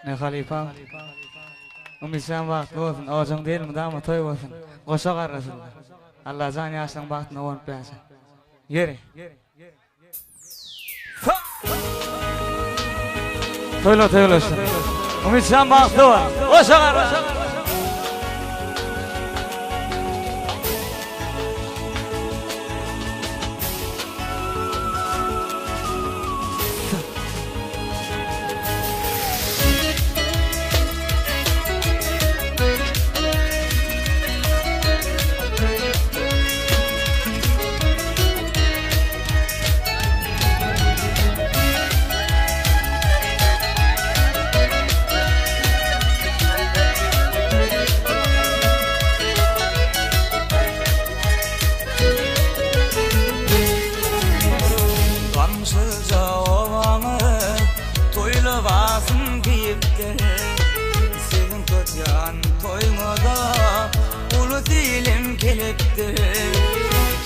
Ne halifam. Umisam vakti olsun. Oğuzun değil mi dama toy olsun. Koşa karasın. Allah can yaşın vaktini olup versin. Yeri. Toyla toylasın. Umisam vakti var. Koşa karasın.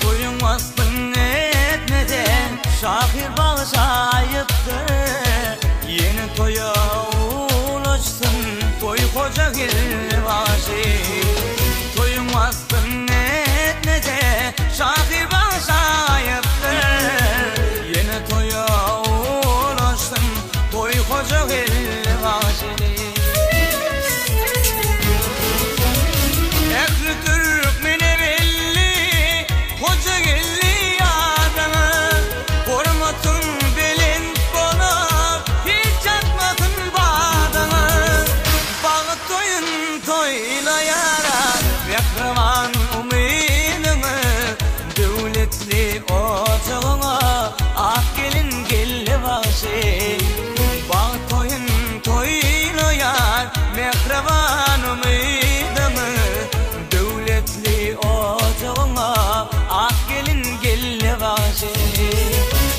Toyun aslın etmeden şahir bağışayıptı. Yeni toya ulaşsın toy koca gelbaşı. Toyun aslın etmeden şahir bağışayıptı. Yeni toya ulaşsın toy koca gelbaşı.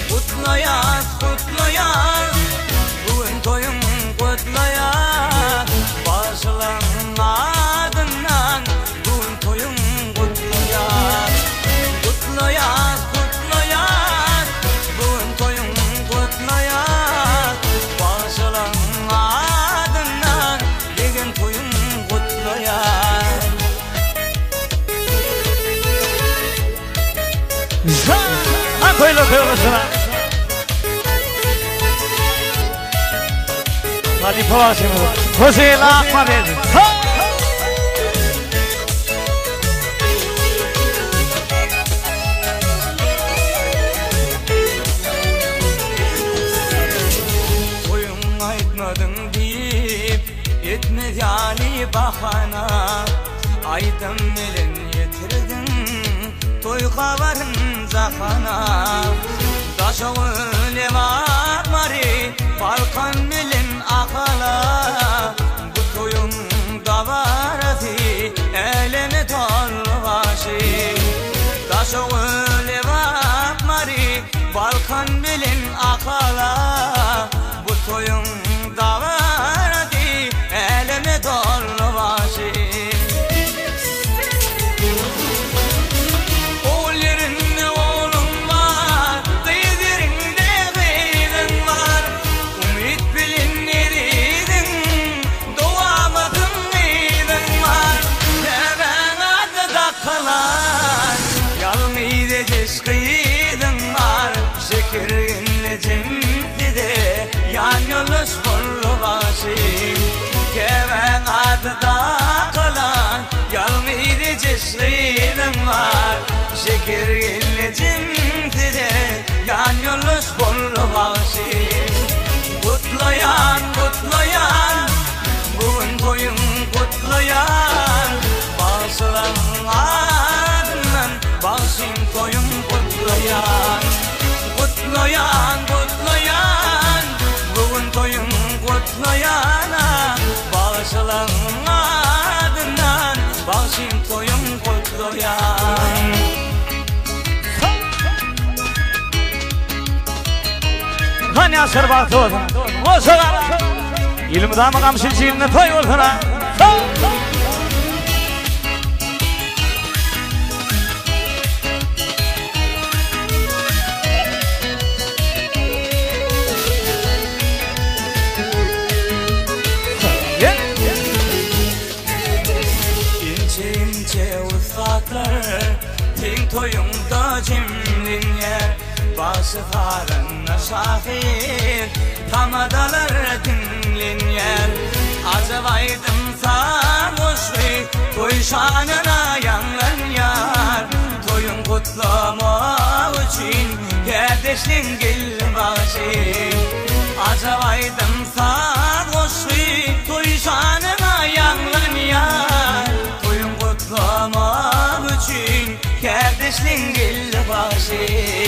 Kutlayar, kutlayar, bugün toyum kutlayar. Başlarının ardından bugün toyum kutlayar. Kutlayar, kutlayar, bugün toyum kutlayar. Başlarının ardından bugün toyum kutlayar. Toyla toylasın. Hadi pavasını. Hüseyin akma dedi. Toyun aytmadın deyip etmedi Ali bahana. Aydım elin yetirdin toyga varınca hana. Daşağı levarmari Balkan milin akala. Bu toyun davarati eleme torbaşı. Daşağı levarmari Balkan milin akala. Bu toyun davarati eleme torbaşı. Yalnız bullu başı Keven adıda kalan Yalnız cisliğim var Şekir illicimdi de Yalnız bullu başı Kutlayan, kutlayan Bugün toyun kutlayan Bağışlan ardından Bağışın toyun kutlayan Kutlayan, kutlayan Bugün toyun kutlayana Bağışlan ardından Bağışın toyun kutlayan. Hani asır vakti olsun. O sıra İlmi damı kamşıcı ilmi toy olsun. toyunda cimlinyer Bası karınna şahir Tamadalar dinlinyer Acıvaydım sarhoşvi Toy şanına yanlan yar Toyun kutlama için Kardeşliğin gel başı Acıvaydım sarhoşvi Toy şanına yanlan yar Toyun kutlama için Kardeşliğin gel başı